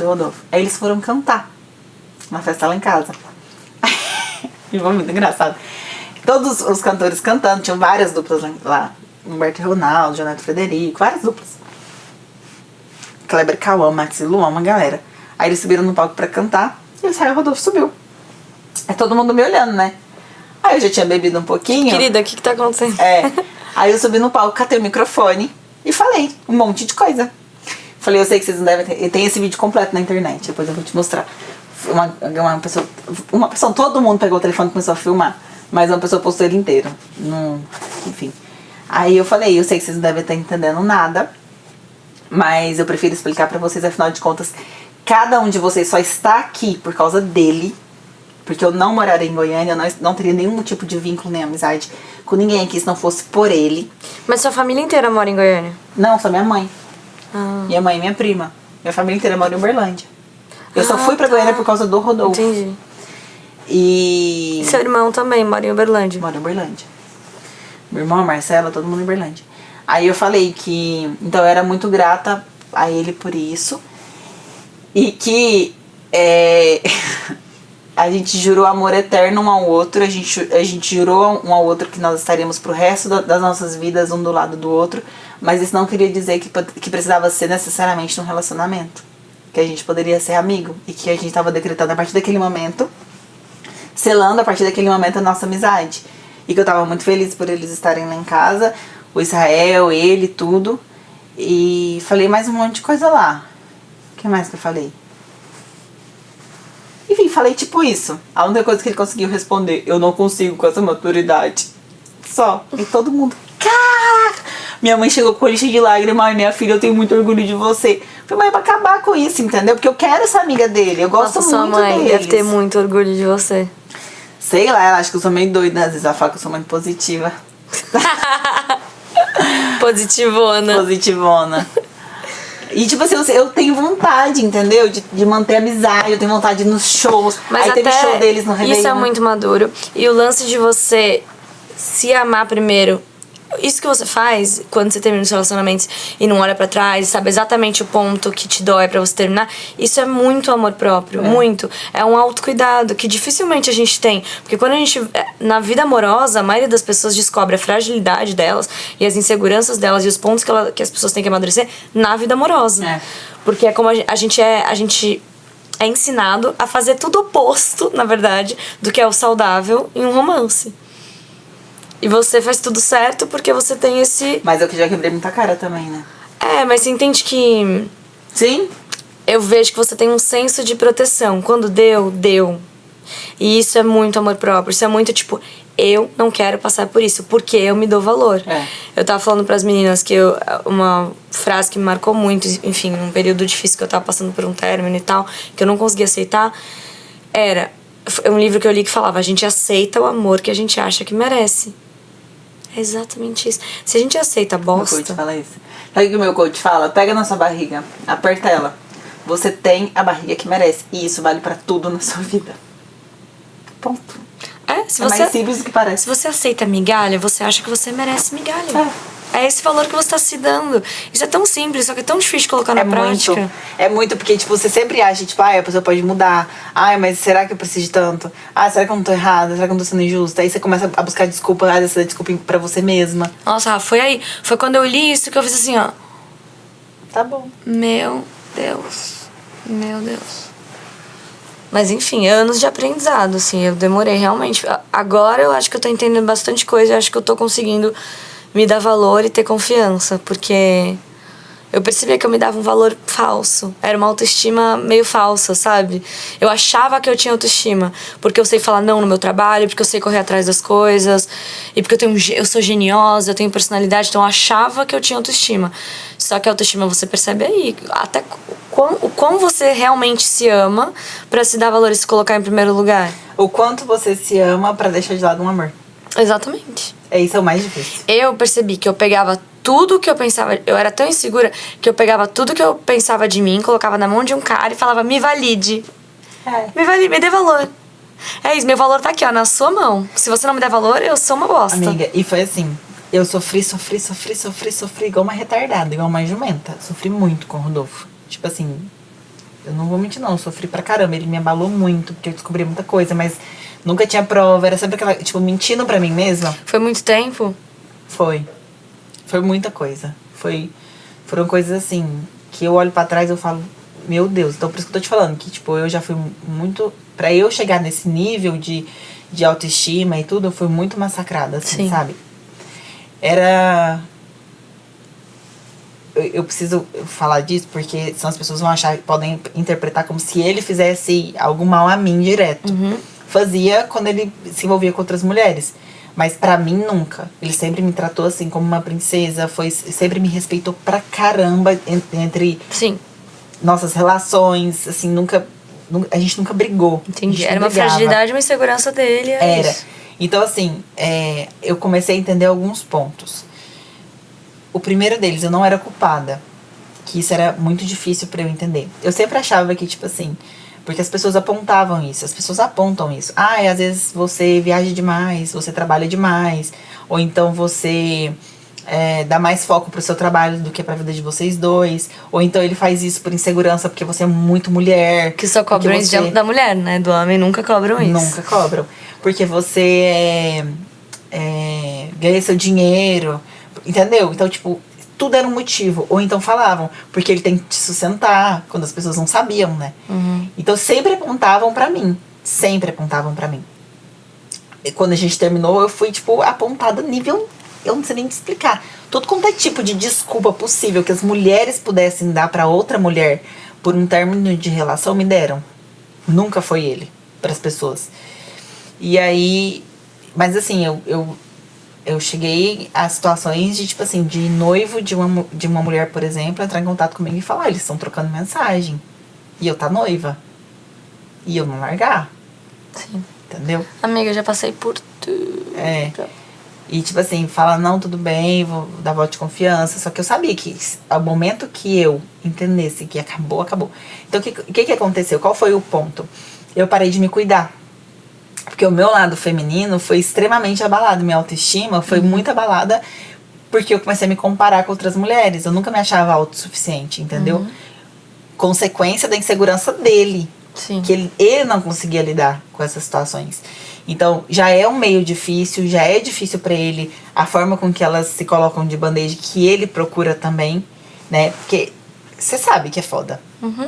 do Rodolfo. Aí eles foram cantar uma festa lá em casa. E foi muito engraçado. Todos os cantores cantando, tinham várias duplas lá. Humberto e Ronaldo, Jonathan Frederico, várias duplas. Kleber Cauã, Max e Luan, uma galera. Aí eles subiram no palco pra cantar e o Rodolfo subiu. É todo mundo me olhando, né? Aí eu já tinha bebido um pouquinho. Querida, o que tá acontecendo? Aí eu subi no palco, catei o microfone e falei um monte de coisa. Falei, eu sei que vocês não devem ter... Tem esse vídeo completo na internet, depois eu vou te mostrar. Uma pessoa, todo mundo pegou o telefone e começou a filmar. Mas uma pessoa postou ele inteiro. Enfim. Aí eu falei, eu sei que vocês não devem estar entendendo nada, mas eu prefiro explicar pra vocês, afinal de contas, cada um de vocês só está aqui por causa dele. Porque eu não moraria em Goiânia, eu não teria nenhum tipo de vínculo nem amizade com ninguém aqui se não fosse por ele. Mas sua família inteira mora em Goiânia? Não, só minha mãe. Minha mãe e minha prima. Minha família inteira mora em Uberlândia. Eu só fui pra Goiânia por causa do Rodolfo. Entendi. E seu irmão também mora em Uberlândia? Mora em Uberlândia. Meu irmão, a Marcela, todo mundo em Uberlândia. Aí eu falei que... Então eu era muito grata a ele por isso. E que... a gente jurou amor eterno um ao outro. A gente jurou um ao outro que nós estaríamos pro resto das nossas vidas um do lado do outro. Mas isso não queria dizer que precisava ser necessariamente um relacionamento. Que a gente poderia ser amigo. E que a gente estava decretando a partir daquele momento, selando a partir daquele momento a nossa amizade. E que eu tava muito feliz por eles estarem lá em casa. O Israel, ele, tudo. E falei mais um monte de coisa lá. O que mais que eu falei? Enfim, falei tipo isso. A única coisa que ele conseguiu responder: eu não consigo com essa maturidade. Só. E todo mundo... Caraca! Minha mãe chegou com o olho cheio de lágrimas. Ai, minha filha, eu tenho muito orgulho de você. Falei, mãe, pra acabar com isso, entendeu? Porque eu quero essa amiga dele. Eu gosto muito deles. Sua mãe deve ter muito orgulho de você. Sei lá, ela acha que eu sou meio doida. Às vezes ela fala que eu sou muito positiva. Positivona. Positivona. E tipo assim, eu tenho vontade, entendeu? De manter amizade, eu tenho vontade de ir nos shows. Mas aí até teve show deles no Réveillon. Isso é muito maduro. E o lance de você se amar primeiro, isso que você faz quando você termina os relacionamentos e não olha pra trás, sabe exatamente o ponto que te dói pra você terminar, isso é muito amor próprio, muito. É um autocuidado que dificilmente a gente tem. Porque quando a gente, na vida amorosa, a maioria das pessoas descobre a fragilidade delas e as inseguranças delas e os pontos que as pessoas têm que amadurecer na vida amorosa. Porque é como a gente é ensinado a fazer tudo oposto, na verdade, do que é o saudável em um romance. E você faz tudo certo porque você tem esse... Mas eu que já quebrei muita cara também, né? Mas você entende que... Sim. Eu vejo que você tem um senso de proteção. Quando deu, deu. E isso é muito amor próprio. Isso é muito tipo, eu não quero passar por isso, porque eu me dou valor. Eu tava falando pras meninas que uma frase que me marcou muito, enfim, num período difícil que eu tava passando por um término e tal, que eu não conseguia aceitar, era um livro que eu li que falava: a gente aceita o amor que a gente acha que merece. É exatamente isso. Se a gente aceita a bosta... Meu coach fala isso. Sabe o que o meu coach fala? Pega na sua barriga, aperta ela. Você tem a barriga que merece. E isso vale pra tudo na sua vida. Ponto. Se é você, mais simples do que parece. Se você aceita migalha, você acha que você merece migalha. É esse valor que você tá se dando. Isso é tão simples, só que é tão difícil de colocar na prática. É muito, porque tipo, você sempre acha, tipo, a pessoa pode mudar. Mas será que eu preciso de tanto? Será que eu não tô errada? Será que eu não tô sendo injusta? Aí você começa a buscar desculpa, essa desculpa pra você mesma. Nossa, foi aí. Foi quando eu li isso que eu fiz assim, ó. Tá bom. Meu Deus. Meu Deus. Mas enfim, anos de aprendizado, assim. Eu demorei realmente. Agora eu acho que eu tô entendendo bastante coisa. Eu acho que eu tô conseguindo me dar valor e ter confiança, porque eu percebia que eu me dava um valor falso. Era uma autoestima meio falsa, sabe? Eu achava que eu tinha autoestima, porque eu sei falar não no meu trabalho, porque eu sei correr atrás das coisas, e porque eu sou geniosa, eu tenho personalidade, então eu achava que eu tinha autoestima. Só que a autoestima você percebe aí, até o quão você realmente se ama pra se dar valor e se colocar em primeiro lugar. O quanto você se ama pra deixar de lado um amor. Exatamente. Isso é o mais difícil. Eu percebi que eu pegava tudo que eu pensava... Eu era tão insegura que eu pegava tudo que eu pensava de mim, colocava na mão de um cara e falava: me valide. Me valide, me dê valor. É isso, meu valor tá aqui, ó, na sua mão. Se você não me der valor, eu sou uma bosta. Amiga, e foi assim. Eu sofri igual uma retardada, igual uma jumenta. Sofri muito com o Rodolfo. Tipo assim, Eu não vou mentir, não. Eu sofri pra caramba. Ele me abalou muito, porque eu descobri muita coisa, mas nunca tinha prova. Era sempre aquela, tipo, mentindo pra mim mesma. Foi muito tempo? Foi. Foi muita coisa. Foram coisas assim, que eu olho pra trás e eu falo, meu Deus. Então, por isso que eu tô te falando, que, tipo, eu já fui muito... Pra eu chegar nesse nível de autoestima e tudo, eu fui muito massacrada, assim, Sim. sabe? Era... Eu preciso falar disso porque senão as pessoas vão achar, podem interpretar como se ele fizesse algo mal a mim direto. Fazia quando ele se envolvia com outras mulheres. Mas pra mim, nunca. Ele sempre me tratou assim como uma princesa, sempre me respeitou pra caramba entre Sim. nossas relações, assim, a gente nunca brigou. Entendi. Era Era uma fragilidade, uma insegurança dele. Era. Isso. Então, assim, eu comecei a entender alguns pontos. O primeiro deles, eu não era culpada. Que isso era muito difícil pra eu entender. Eu sempre achava que, tipo assim... Porque as pessoas apontavam isso. As pessoas apontam isso. Às vezes você viaja demais. Você trabalha demais. Ou então você... dá mais foco pro seu trabalho do que pra vida de vocês dois. Ou então ele faz isso por insegurança porque você é muito mulher. Que só cobram isso da mulher, né? Do homem nunca cobram isso. Nunca cobram. Porque você ganha seu dinheiro. Entendeu? Então, tipo, tudo era um motivo. Ou então falavam, porque ele tem que te sustentar, quando as pessoas não sabiam, né? Então sempre apontavam pra mim. Sempre apontavam pra mim. E quando a gente terminou, eu fui, tipo, apontada nível... Eu não sei nem te explicar. Todo quanto é tipo de desculpa possível que as mulheres pudessem dar pra outra mulher por um término de relação, me deram. Nunca foi ele, pras pessoas. E aí... Mas assim, eu cheguei a situações de, tipo assim, de noivo de uma mulher, por exemplo, entrar em contato comigo e falar, eles estão trocando mensagem. E eu tá noiva. E eu não largar. Sim. Entendeu? Amiga, eu já passei por tudo. E, tipo assim, fala, não, tudo bem, vou dar voto de confiança. Só que eu sabia que ao momento que eu entendesse que acabou, acabou. Então, o que aconteceu? Qual foi o ponto? Eu parei de me cuidar. Porque o meu lado feminino foi extremamente abalado. Minha autoestima foi muito abalada porque eu comecei a me comparar com outras mulheres. Eu nunca me achava autossuficiente, entendeu? Consequência da insegurança dele. Sim. Que ele não conseguia lidar com essas situações. Então, já é um meio difícil, já é difícil pra ele a forma com que elas se colocam de bandeja, que ele procura também, né? Porque você sabe que é foda,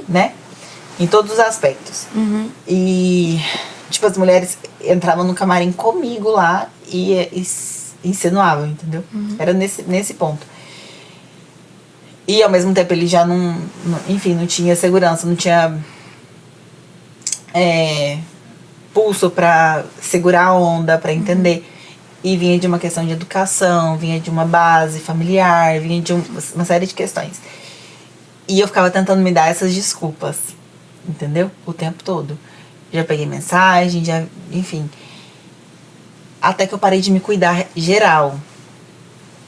né? Em todos os aspectos. E... Tipo, as mulheres entravam no camarim comigo lá e insinuavam, entendeu? Era nesse ponto. E ao mesmo tempo ele já enfim, não tinha segurança, não tinha pulso pra segurar a onda, pra entender. E vinha de uma questão de educação, vinha de uma base familiar, vinha de uma série de questões. E eu ficava tentando me dar essas desculpas, entendeu? O tempo todo. Já peguei mensagem, enfim. Até que eu parei de me cuidar geral.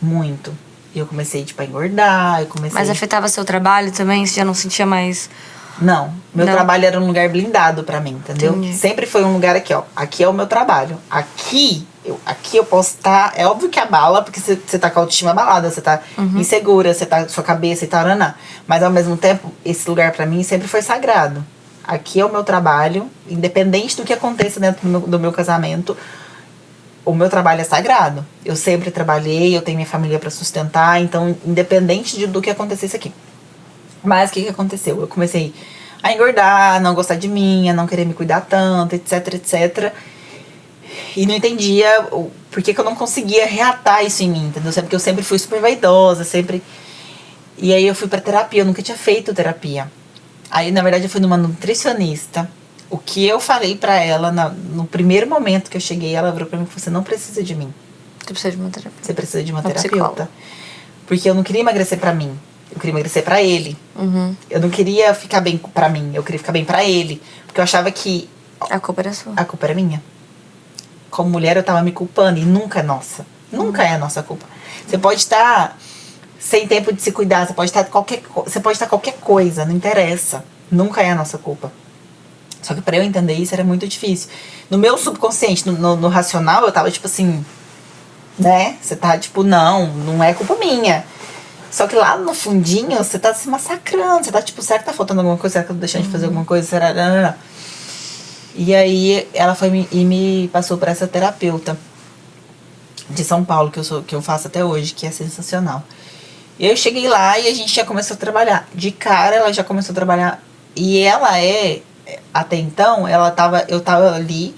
Muito. E eu comecei, tipo, a engordar, Mas afetava seu trabalho também? Você já não sentia mais... Não. Meu trabalho era um lugar blindado pra mim, entendeu? Entendi. Sempre foi um lugar aqui, ó. Aqui é o meu trabalho. Aqui eu posso estar... É óbvio que abala, porque você tá com a autoestima abalada, você tá insegura, você tá com sua cabeça e tal, mas ao mesmo tempo, esse lugar pra mim sempre foi sagrado. Aqui é o meu trabalho, independente do que aconteça dentro do meu casamento, o meu trabalho é sagrado. Eu sempre trabalhei, eu tenho minha família pra sustentar, então independente do que acontecesse aqui. Mas o que aconteceu? Eu comecei a engordar, a não gostar de mim, a não querer me cuidar tanto, etc, etc. E não entendia por que eu não conseguia reatar isso em mim, entendeu? Porque eu sempre fui super vaidosa, sempre... E aí eu fui pra terapia, eu nunca tinha feito terapia. Aí, na verdade, eu fui numa nutricionista. O que eu falei pra ela, no primeiro momento que eu cheguei, ela falou pra mim, você não precisa de mim. Você precisa de uma terapia. Você precisa de uma Psicóloga. terapeuta. Porque eu não queria emagrecer pra mim. Eu queria emagrecer pra ele. Eu não queria ficar bem pra mim. Eu queria ficar bem pra ele. Porque eu achava que... A culpa era sua. A culpa era minha. Como mulher, eu tava me culpando. E nunca é nossa. Nunca é a nossa culpa. Você pode estar... sem tempo de se cuidar, você pode estar qualquer coisa, não interessa. Nunca é a nossa culpa. Só que pra eu entender isso era muito difícil. No meu subconsciente, no racional, eu tava tipo assim, né? Você tá tipo, não é culpa minha. Só que lá no fundinho, você tá se massacrando. Você tá tipo, será que tá faltando alguma coisa? Será que eu tô deixando de fazer alguma coisa? Será? Não, não, não. E aí ela foi e me passou pra essa terapeuta de São Paulo, que eu faço até hoje, que é sensacional. E eu cheguei lá e a gente já começou a trabalhar. De cara, ela já começou a trabalhar. E ela até então, eu tava ali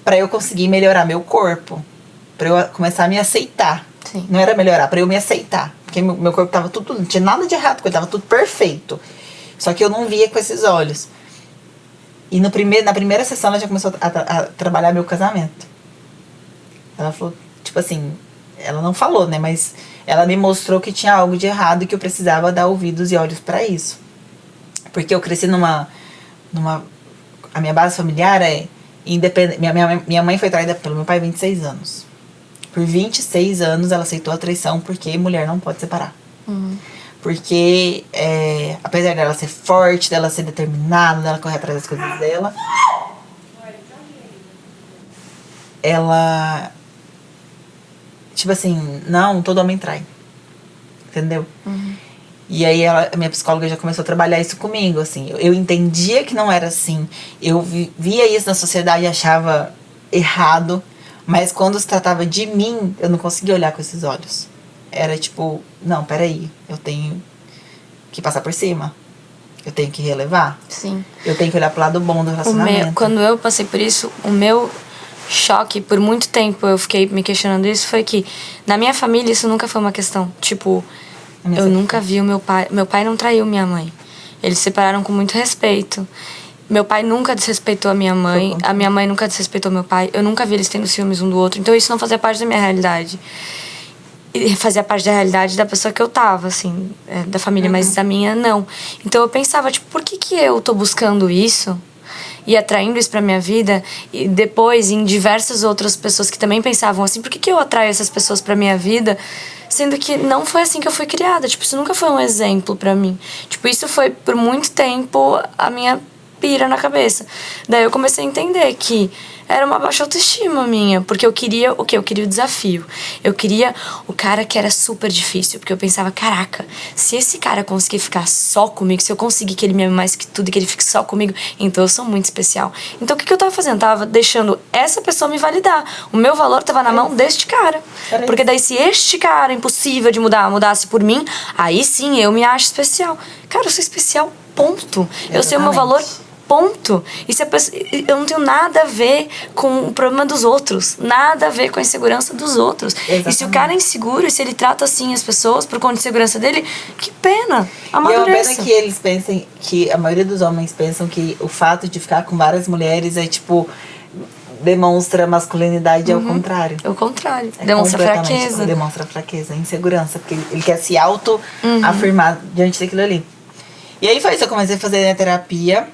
pra eu conseguir melhorar meu corpo. Pra eu começar a me aceitar. Sim. Não era melhorar, pra eu me aceitar. Porque meu corpo tava tudo, não tinha nada de errado, porque tava tudo perfeito. Só que eu não via com esses olhos. E na primeira sessão ela já começou a trabalhar meu casamento. Ela falou, tipo assim, ela não falou, né? Mas ela me mostrou que tinha algo de errado e que eu precisava dar ouvidos e olhos pra isso. Porque eu cresci a minha base familiar é independente. Minha mãe foi traída pelo meu pai há 26 anos. Por 26 anos ela aceitou a traição porque mulher não pode separar. Porque apesar dela ser forte, dela ser determinada, dela correr atrás das coisas dela, ela, tipo assim, não, todo homem trai. Entendeu? E aí a minha psicóloga já começou a trabalhar isso comigo, assim. Eu entendia que não era assim. Eu via isso na sociedade e achava errado. Mas quando se tratava de mim, eu não conseguia olhar com esses olhos. Era tipo, não, peraí, eu tenho que passar por cima. Eu tenho que relevar. Sim. Eu tenho que olhar pro lado bom do relacionamento. Quando eu passei por isso, o meu choque, por muito tempo eu fiquei me questionando isso, foi que na minha família isso nunca foi uma questão. Tipo, eu nunca vi o meu pai. Meu pai não traiu minha mãe. Eles se separaram com muito respeito. Meu pai nunca desrespeitou a minha mãe. A minha mãe nunca desrespeitou meu pai. Eu nunca vi eles tendo ciúmes um do outro. Então isso não fazia parte da minha realidade. E fazia parte da realidade da pessoa que eu tava, assim, da família, mas da minha não. Então eu pensava, tipo, por que eu tô buscando isso e atraindo isso pra minha vida? E depois, em diversas outras pessoas que também pensavam assim, por que eu atraio essas pessoas pra minha vida? Sendo que não foi assim que eu fui criada. Tipo, isso nunca foi um exemplo pra mim. Tipo, isso foi por muito tempo a minha pira na cabeça. Daí eu comecei a entender que era uma baixa autoestima minha, porque eu queria o quê? Eu queria o desafio. Eu queria o cara que era super difícil, porque eu pensava, caraca, se esse cara conseguir ficar só comigo, se eu conseguir que ele me ame mais que tudo e que ele fique só comigo, então eu sou muito especial. Então o que eu tava fazendo? Tava deixando essa pessoa me validar. O meu valor tava na mão deste cara. Porque daí se este cara impossível de mudar, mudasse por mim, aí sim eu me acho especial. Cara, eu sou especial, ponto. Eu sei o meu valor, ponto. E se eu não tenho nada a ver com o problema dos outros. Nada a ver com a insegurança dos outros. Exatamente. E se o cara é inseguro, e se ele trata assim as pessoas por conta de insegurança dele, que pena. Amadureça. E é uma pena que eles pensem, que a maioria dos homens pensam que o fato de ficar com várias mulheres é tipo, demonstra masculinidade, é o contrário. É o contrário. É Demonstra completamente fraqueza. Demonstra fraqueza, insegurança, porque ele quer se auto-afirmar diante daquilo ali. E aí foi isso, eu comecei a fazer a terapia.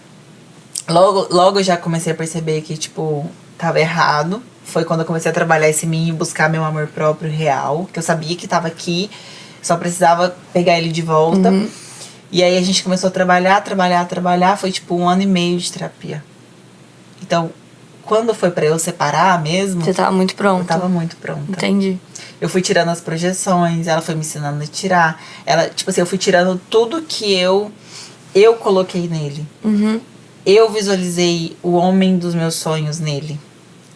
Logo eu já comecei a perceber que, tipo, tava errado. Foi quando eu comecei a trabalhar esse mim e buscar meu amor próprio real. Que eu sabia que tava aqui, só precisava pegar ele de volta. E aí a gente começou a trabalhar. Foi tipo 1 ano e meio de terapia. Então, quando foi pra eu separar mesmo... Você tava muito pronta. Eu tava muito pronta. Entendi. Eu fui tirando as projeções, ela foi me ensinando a tirar. Ela, tipo assim, eu fui tirando tudo que eu coloquei nele. Eu visualizei o homem dos meus sonhos nele.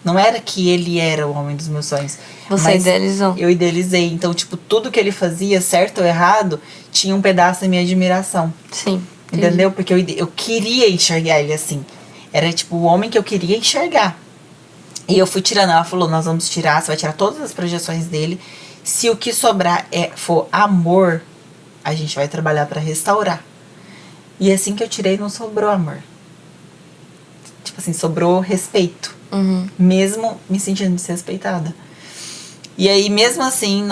Não era que ele era o homem dos meus sonhos. Você idealizou. Eu idealizei. Então, tipo, tudo que ele fazia, certo ou errado, tinha um pedaço da minha admiração. Sim. Entendeu? Porque eu queria enxergar ele assim. Era tipo o homem que eu queria enxergar. E eu fui tirando. Ela falou, nós vamos tirar, você vai tirar todas as projeções dele. Se o que sobrar for amor, a gente vai trabalhar pra restaurar. E assim que eu tirei, não sobrou amor. Tipo assim, sobrou respeito. Mesmo me sentindo desrespeitada. E aí, mesmo assim,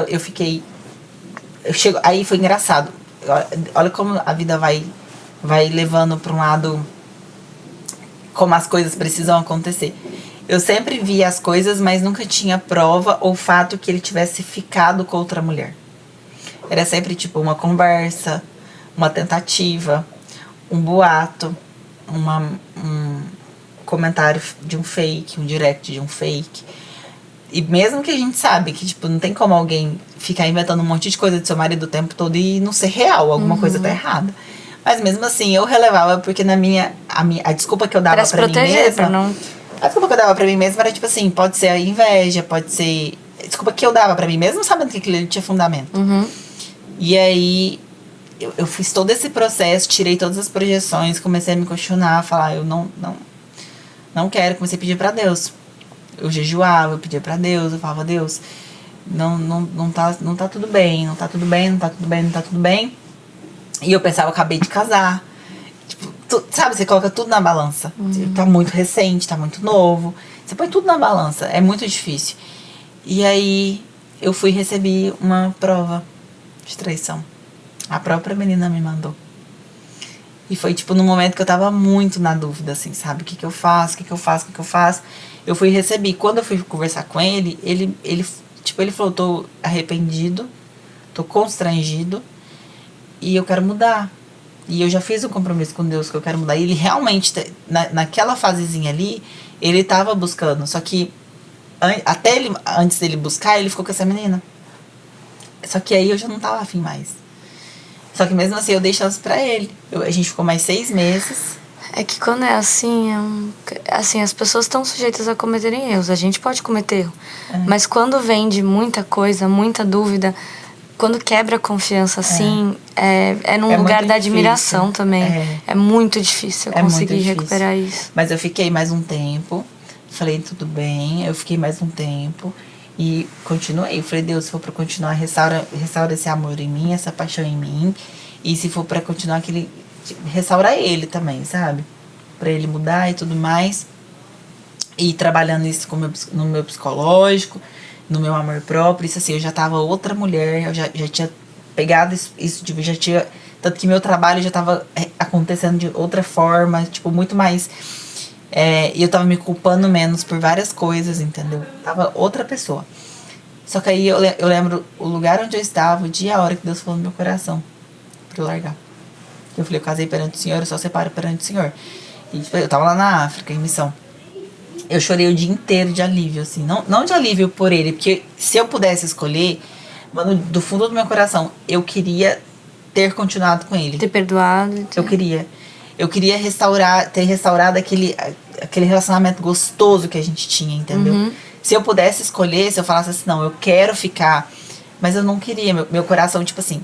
eu fiquei... Aí foi engraçado. Olha como a vida vai levando pra um lado... Como as coisas precisam acontecer. Eu sempre via as coisas, mas nunca tinha prova ou fato que ele tivesse ficado com outra mulher. Era sempre tipo uma conversa, uma tentativa, um boato, um comentário de um fake, um direct de um fake. E mesmo que a gente sabe que, tipo, não tem como alguém ficar inventando um monte de coisa do seu marido o tempo todo e não ser real, alguma coisa tá errada. Mas mesmo assim, eu relevava porque a desculpa que eu dava Pra se pra mim proteger, mesma... pra não... A desculpa que eu dava pra mim mesma era, tipo assim, pode ser a inveja, pode ser... Desculpa que eu dava pra mim mesmo, sabendo que aquilo ali tinha fundamento. E aí, eu fiz todo esse processo, tirei todas as projeções, comecei a me questionar, falar, eu não quero, comecei a pedir pra Deus. Eu jejuava, eu pedia pra Deus, eu falava, Deus, não tá tudo bem, não tá tudo bem, não tá tudo bem, não tá tudo bem. E eu pensava, eu acabei de casar. Tipo, sabe, você coloca tudo na balança. Tá muito recente, tá muito novo. Você põe tudo na balança, é muito difícil. E aí, eu fui e recebi uma prova de traição. A própria menina me mandou. E foi, tipo, num momento que eu tava muito na dúvida, assim, sabe? O que eu faço, o que eu faço, o que eu faço. Eu fui e recebi. Quando eu fui conversar com ele, ele falou, tô arrependido, tô constrangido e eu quero mudar. E eu já fiz um compromisso com Deus que eu quero mudar. E ele realmente, naquela fasezinha ali, ele tava buscando. Só que, antes dele buscar, ele ficou com essa menina. Só que aí eu já não tava afim mais. Só que mesmo assim eu dei chance pra ele. A gente ficou mais 6 meses. É que quando é assim, assim, as pessoas estão sujeitas a cometerem erros. A gente pode cometer erro. Mas quando vem de muita coisa, muita dúvida, quando quebra a confiança assim, é num lugar da admiração também. É muito difícil eu conseguir recuperar isso. Mas eu fiquei mais um tempo. Falei, tudo bem. Eu fiquei mais um tempo. E continuei. Eu falei, Deus, se for pra continuar, restaura esse amor em mim, essa paixão em mim. E se for pra continuar, restaurar ele também, sabe? Pra ele mudar e tudo mais. E trabalhando isso no meu psicológico, no meu amor próprio. Isso assim, eu já tava outra mulher. Eu já tinha pegado isso tipo, já tinha... Tanto que meu trabalho já tava acontecendo de outra forma. Tipo, muito mais... E eu tava me culpando menos por várias coisas, entendeu? Tava outra pessoa. Só que aí eu lembro o lugar onde eu estava, o dia e a hora que Deus falou no meu coração pra eu largar. Eu falei, eu casei perante o Senhor, eu só separo perante o Senhor. E tipo, eu tava lá na África, em missão. Eu chorei o dia inteiro de alívio, assim. Não de alívio por ele, porque se eu pudesse escolher, mano, do fundo do meu coração, eu queria ter continuado com ele. Ter perdoado. Eu queria ter restaurado aquele relacionamento gostoso que a gente tinha, entendeu? Se eu pudesse escolher, se eu falasse assim, não, eu quero ficar, mas eu não queria, meu coração, tipo assim,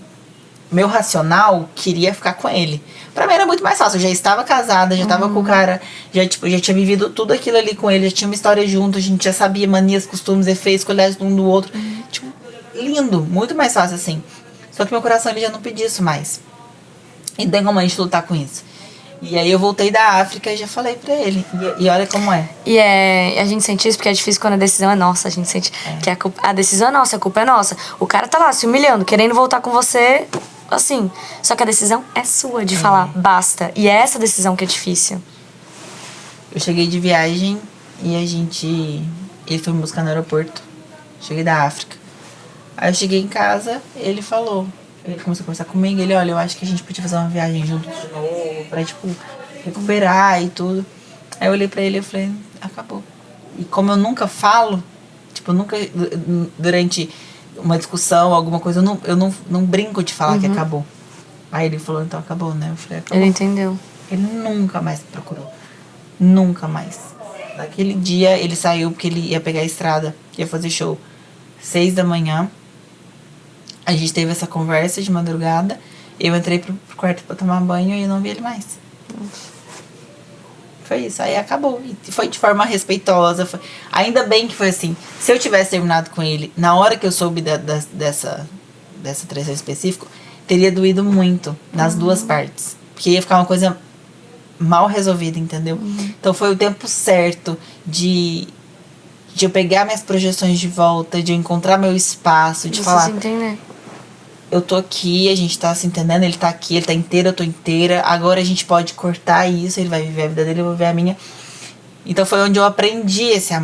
meu racional queria ficar com ele. Pra mim era muito mais fácil, eu já estava casada, já estava com o cara, já tinha vivido tudo aquilo ali com ele, já tinha uma história junto, a gente já sabia manias, costumes, efeitos, qualidades um do outro. Tipo, lindo, muito mais fácil assim. Só que meu coração ele já não pedia isso mais. E tem como a gente lutar com isso. E aí eu voltei da África e já falei pra ele. E olha como é. E a gente sente isso porque é difícil quando a decisão é nossa. A gente sente que a decisão é nossa, a culpa é nossa. O cara tá lá se humilhando, querendo voltar com você, assim. Só que a decisão é sua de falar, basta. E é essa decisão que é difícil. Eu cheguei de viagem e ele foi me buscar no aeroporto. Cheguei da África. Aí eu cheguei em casa, ele começou a conversar comigo, olha, eu acho que a gente podia fazer uma viagem juntos de novo, pra, tipo, recuperar e tudo. Aí eu olhei pra ele e falei, acabou. E como eu nunca falo, tipo, durante uma discussão, alguma coisa, eu não brinco de falar que acabou. Aí ele falou, então acabou, né? Eu falei, acabou. Ele entendeu. Ele nunca mais me procurou. Nunca mais. Naquele dia, ele saiu porque ele ia pegar a estrada, ia fazer show 6 da manhã. A gente teve essa conversa de madrugada. Eu entrei pro quarto pra tomar banho e eu não vi ele mais. Foi isso, aí acabou. E foi de forma respeitosa. Ainda bem que foi assim. Se eu tivesse terminado com ele, na hora que eu soube dessa traição específica, teria doído muito nas duas partes. Porque ia ficar uma coisa mal resolvida, entendeu? Então foi o tempo certo de eu pegar minhas projeções de volta, de eu encontrar meu espaço, de falar... entender. Eu tô aqui, a gente tá se entendendo, ele tá aqui, ele tá inteiro, eu tô inteira. Agora a gente pode cortar isso, ele vai viver a vida dele, eu vou viver a minha. Então foi onde eu aprendi esse amor.